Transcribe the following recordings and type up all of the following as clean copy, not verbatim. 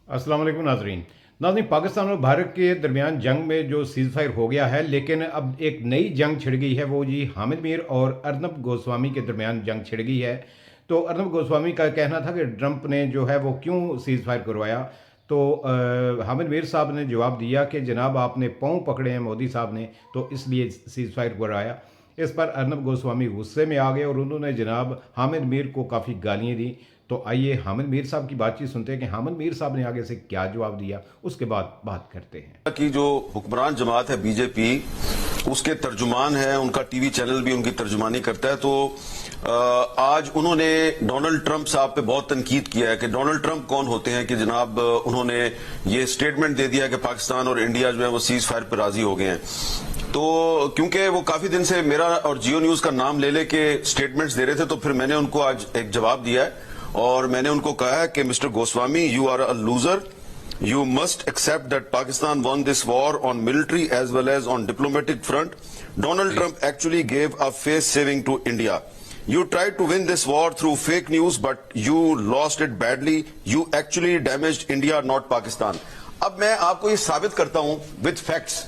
अस्सलाम वालेकुम नाजरीन। नाजरीन, पाकिस्तान और भारत के दरमियान जंग में जो सीज़ फायर हो गया है, लेकिन अब एक नई जंग छिड़ गई है। वो जी हामिद मीर और अर्नब गोस्वामी के दरमियान जंग छिड़ गई है। तो अर्नब गोस्वामी का कहना था कि ट्रंप ने जो है वो क्यों सीज़ फायर करवाया। तो हामिद मीर साहब ने जवाब दिया कि जनाब आपने पाँव पकड़े हैं मोदी साहब ने, तो इसलिए सीज़ फायर करवाया। इस पर अर्नब गोस्वामी गुस्से में आ गए और उन्होंने जनाब हामिद मीर को काफ़ी गालियाँ दी। तो आइए हामिद मीर साहब की बातचीत सुनते हैं कि हामिद मीर साहब ने आगे से क्या जवाब दिया, उसके बाद बात करते हैं। की जो हुक्मरान जमात है बीजेपी, उसके तर्जुमान है, उनका टीवी चैनल भी उनकी तर्जुमानी करता है। तो आज उन्होंने डोनाल्ड ट्रंप साहब पे बहुत तनकीद किया है कि डोनाल्ड ट्रंप कौन होते हैं कि जनाब उन्होंने ये स्टेटमेंट दे दिया कि पाकिस्तान और इंडिया जो है वो सीज फायर पर राजी हो गए हैं। तो क्योंकि वो काफी दिन से मेरा और जियो न्यूज का नाम ले ले के स्टेटमेंट्स दे रहे थे, तो फिर मैंने उनको आज एक जवाब दिया है और मैंने उनको कहा है कि mister Goswami, you are a loser. You must accept that Pakistan won this war on military as well as on diplomatic front. Donald Trump actually gave a face saving to India. You tried to win this war through fake news, but you lost it badly. You actually damaged India, not Pakistan. अब मैं आपको ये साबित करता हूं with facts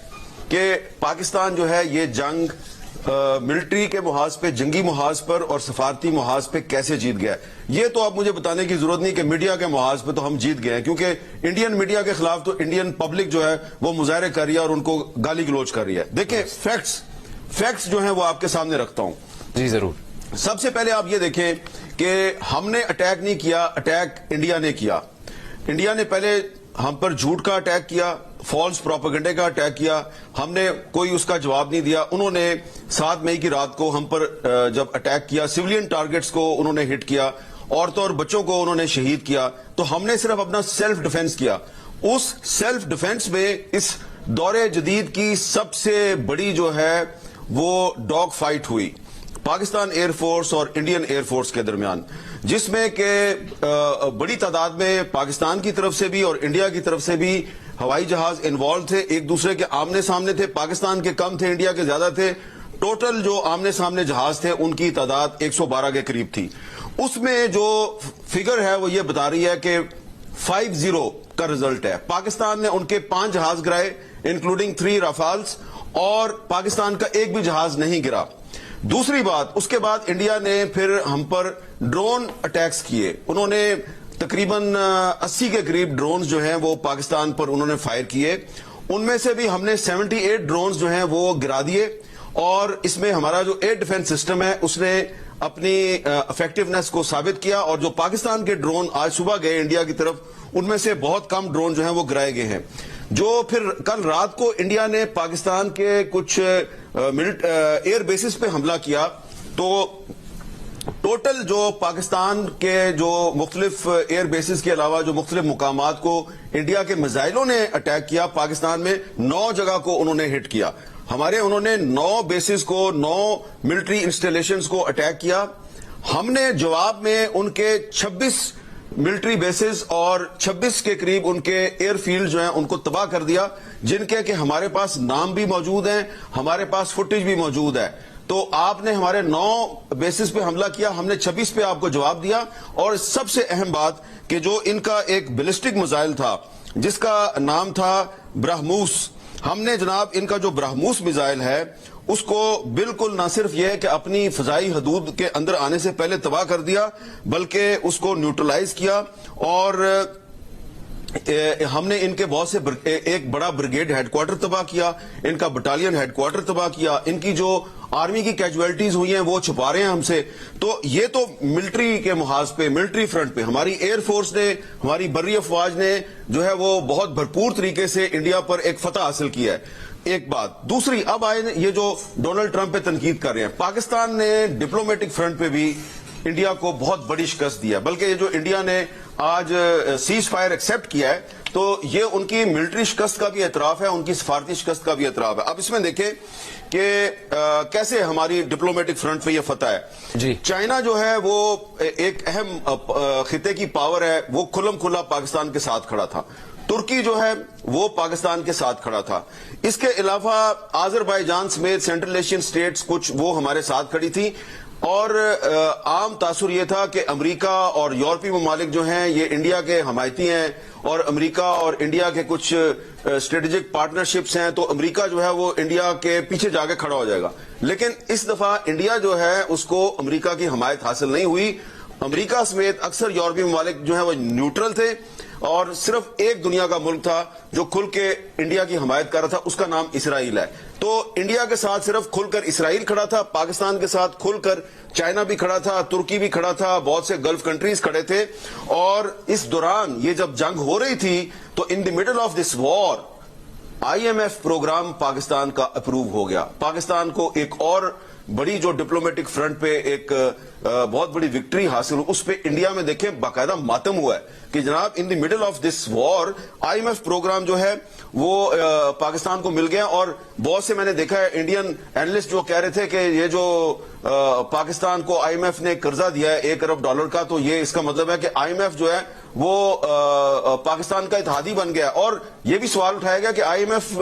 कि पाकिस्तान जो है ये जंग मिलिट्री के मुहाज पे, जंगी मुहाज पर और सफारती मुहाज पे कैसे जीत गया। ये तो आप मुझे बताने की जरूरत नहीं कि मीडिया के मुहाज पे तो हम जीत गए हैं, क्योंकि इंडियन मीडिया के खिलाफ तो इंडियन पब्लिक जो है वो मुजाहरे कर रही है और उनको गाली गलोच कर रही है। देखिए फैक्ट्स जो है वो आपके सामने रखता हूं। जी जरूर। सबसे पहले आप ये देखें कि हमने अटैक नहीं किया, अटैक इंडिया ने किया। इंडिया ने पहले हम पर झूठ का अटैक किया, फॉल्स प्रोपेगेंडे का अटैक किया, हमने कोई उसका जवाब नहीं दिया। उन्होंने 7 मई की रात को हम पर जब अटैक किया, सिविलियन टारगेट्स को उन्होंने हिट किया, औरतों और बच्चों को उन्होंने शहीद किया। तो हमने सिर्फ अपना सेल्फ डिफेंस किया। उस सेल्फ डिफेंस में इस दौरे जदीद की सबसे बड़ी जो है वो डॉग फाइट हुई पाकिस्तान एयरफोर्स और इंडियन एयरफोर्स के दरमियान, जिसमें के बड़ी तादाद में पाकिस्तान की तरफ से भी और इंडिया की तरफ से भी हवाई जहाज इन्वॉल्व थे। एक दूसरे के आमने सामने थे, पाकिस्तान के कम थे, इंडिया के ज्यादा थे। टोटल जो आमने सामने जहाज थे उनकी तादाद 112 के करीब थी। उसमें जो फिगर है वो ये बता रही है कि 5-0 का रिजल्ट है। पाकिस्तान ने उनके 5 जहाज गिराए, इंक्लूडिंग 3 राफाल्स, और पाकिस्तान का एक भी जहाज नहीं गिरा। दूसरी बात, उसके बाद इंडिया ने फिर हम पर ड्रोन अटैक्स किए। उन्होंने तकरीबन 80 के करीब ड्रोन्स जो हैं वो पाकिस्तान पर उन्होंने फायर किए। उनमें से भी हमने 78 ड्रोन्स जो हैं वो गिरा दिए, और इसमें हमारा जो एयर डिफेंस सिस्टम है उसने अपनी इफेक्टिवनेस को साबित किया। और जो पाकिस्तान के ड्रोन आज सुबह गए इंडिया की तरफ, उनमें से बहुत कम ड्रोन जो हैं वो गिराए गए हैं। जो फिर कल रात को इंडिया ने पाकिस्तान के कुछ एयर बेसिस पे हमला किया, तो टोटल जो पाकिस्तान के जो मुख्तलिफ एयर बेसिस के अलावा जो मुख्तलिफ मुकामात को इंडिया के मिसाइलों ने अटैक किया, पाकिस्तान में 9 जगह को उन्होंने हिट किया। उन्होंने 9 बेसिस को, 9 मिलिट्री इंस्टॉलेशंस को अटैक किया। हमने जवाब में उनके 26 मिलिट्री बेसिस और 26 के करीब उनके एयरफील्ड जो हैं उनको तबाह कर दिया, जिनके कि हमारे पास नाम भी मौजूद हैं, हमारे पास फुटेज भी मौजूद है। तो आपने हमारे 9 बेसिस पे हमला किया, हमने 26 पे आपको जवाब दिया। और सबसे अहम बात कि जो इनका एक बैलिस्टिक मिसाइल था जिसका नाम था ब्रह्मोस, हमने जनाब इनका जो ब्रह्मोस मिसाइल है उसको बिल्कुल ना सिर्फ यह है कि अपनी फजाई हदूद के अंदर आने से पहले तबाह कर दिया, बल्कि उसको न्यूट्रलाइज किया। और हमने इनके बहुत से एक बड़ा ब्रिगेड हेडक्वार्टर तबाह किया, इनका बटालियन हेडक्वार्टर तबाह किया, इनकी जो आर्मी की कैजुअलिटीज हुई हैं वो छुपा रहे हैं हमसे। तो ये तो मिलिट्री के मुहाज पे, मिलिट्री फ्रंट पे हमारी एयरफोर्स ने, हमारी बर्री अफवाज ने जो है वो बहुत भरपूर तरीके से इंडिया पर एक फतह हासिल किया है। एक बात। दूसरी, अब आए ये जो डोनाल्ड ट्रंप पे तनकीद कर रहे हैं, पाकिस्तान ने डिप्लोमेटिक फ्रंट पे भी इंडिया को बहुत बड़ी शिकस्त दिया। बल्कि ये जो इंडिया ने आज सीज फायर एक्सेप्ट किया है, तो ये उनकी मिलिट्री शिकस्त का भी एतराफ है, उनकी सफारती शिकस्त का भी एतराफ है। अब इसमें देखें कि कैसे हमारी डिप्लोमेटिक फ्रंट पे ये फतह है जी। चाइना जो है वो एक अहम खिते की पावर है, वो खुलम खुला पाकिस्तान के साथ खड़ा था। तुर्की जो है वो पाकिस्तान के साथ खड़ा था। इसके अलावा आजरबाईजान समेत सेंट्रल एशियन स्टेट्स कुछ वो हमारे साथ खड़ी थी। اور عام تاثر یہ تھا کہ امریکہ اور یورپی ممالک جو ہیں یہ انڈیا کے حمایتی ہیں اور امریکہ اور انڈیا کے کچھ اسٹریٹجک پارٹنرشپس ہیں تو امریکہ جو ہے وہ انڈیا کے پیچھے جا کے کھڑا ہو جائے گا. لیکن اس دفعہ انڈیا جو ہے اس کو امریکہ کی حمایت حاصل نہیں ہوئی. امریکہ سمیت اکثر یورپی ممالک جو ہیں وہ نیوٹرل تھے اور صرف ایک دنیا کا ملک تھا جو کھل کے انڈیا کی حمایت کر رہا تھا, اس کا نام اسرائیل ہے. تو انڈیا کے ساتھ صرف کھل کر اسرائیل کھڑا تھا, پاکستان کے ساتھ کھل کر چائنا بھی کھڑا تھا, ترکی بھی کھڑا تھا, بہت سے گلف کنٹریز کھڑے تھے. اور اس دوران یہ جب جنگ ہو رہی تھی تو in the middle of this war IMF programme Pakistan کا اپروو ہو گیا. پاکستان کو ایک اور بڑی جو ڈپلومیٹک فرنٹ پہ ایک بہت بڑی وکٹری حاصل ہوئی, اس پہ انڈیا میں دیکھیں باقاعدہ ماتم ہوا ہے کہ جناب in the middle of this war IMF programme جو ہے وہ پاکستان کو مل گیا. اور بہت سے میں نے دیکھا ہے انڈین اینالسٹ جو کہہ رہے تھے کہ یہ جو پاکستان کو IMF نے قرضہ دیا ہے $1 ارب کا, تو یہ اس کا مطلب ہے کہ IMF جو ہے وہ پاکستان کا اتحادی بن گیا. اور یہ بھی سوال اٹھایا گیا کہ IMF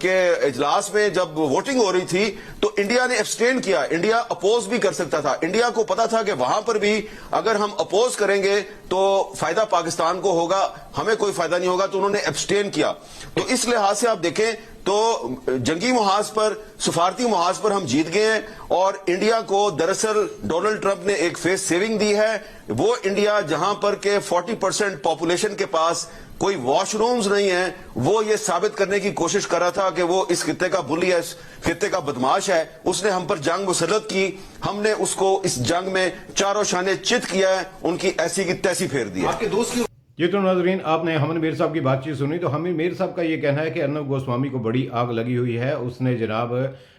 کے اجلاس میں جب ووٹنگ ہو رہی تھی تو انڈیا نے ایبسٹین کیا. انڈیا اپوز بھی کر سکتا تھا, انڈیا کو پتا تھا کہ وہاں پر بھی اگر ہم اپوز کریں گے تو فائدہ پاکستان کو ہوگا, ہمیں کوئی فائدہ نہیں ہوگا, تو انہوں نے ایبسٹین کیا. تو اس لحاظ سے آپ دیکھیں تو جنگی محاذ پر, سفارتی محاذ پر ہم جیت گئے ہیں. اور انڈیا کو دراصل ڈونلڈ ٹرمپ نے ایک فیس سیونگ دی ہے. وہ انڈیا جہاں پر کہ 40% پاپولیشن کے پاس کوئی واش رومز نہیں ہیں, وہ یہ ثابت کرنے کی کوشش کر رہا تھا کہ وہ اس خطے کا بلی ہے, اس خطے کا بدماش ہے. اس نے ہم پر جنگ مسلط کی, ہم نے اس کو اس جنگ میں چاروں شانے چت کیا ہے, ان کی ایسی کی تیسی پھیر دی ہے. آپ کے دوست کی یہ تو ناظرین آپ نے حامد میر صاحب کی بات چیت سنی. تو حامد میر صاحب کا یہ کہنا ہے کہ ارنب گوسوامی کو بڑی آگ لگی ہوئی ہے. اس نے جناب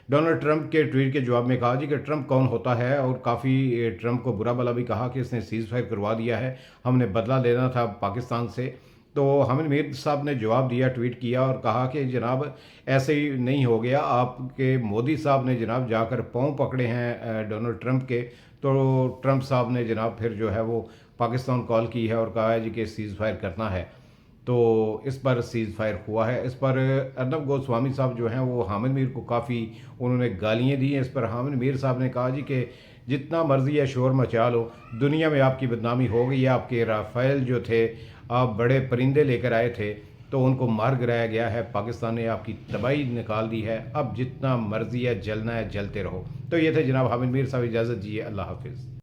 ڈونلڈ ٹرمپ کے ٹویٹ کے جواب میں کہا جی کہ ٹرمپ کون ہوتا ہے, اور کافی ٹرمپ کو برا بلا بھی کہا کہ اس نے سیز فائر کروا دیا ہے, ہم نے بدلہ لینا تھا پاکستان سے. تو حامد میر صاحب نے جواب دیا, ٹویٹ کیا اور کہا کہ جناب ایسے ہی نہیں ہو گیا, آپ کے مودی صاحب نے جناب جا کر پاؤں پکڑے ہیں ڈونلڈ ٹرمپ کے. تو ٹرمپ صاحب نے جناب پھر جو ہے وہ پاکستان کال کی ہے اور کہا ہے جی کہ سیز فائر کرنا ہے. تو اس پر سیز فائر ہوا ہے. اس پر ارنب گوسوامی صاحب جو ہیں وہ حامد میر کو کافی انہوں نے گالیاں دی ہیں. اس پر حامد میر صاحب نے کہا جی کہ جتنا مرضی ہے شور مچا لو, دنیا میں آپ کی بدنامی ہو گئی ہے. آپ کے رافیل جو تھے, آپ بڑے پرندے لے کر آئے تھے, تو ان کو مار گرایا گیا ہے, پاکستان نے آپ کی تباہی نکال دی ہے. اب جتنا مرضی ہے جلنا ہے جلتے رہو. تو یہ تھے جناب حامد میر صاحب, اجازت دیجیے, اللہ حافظ.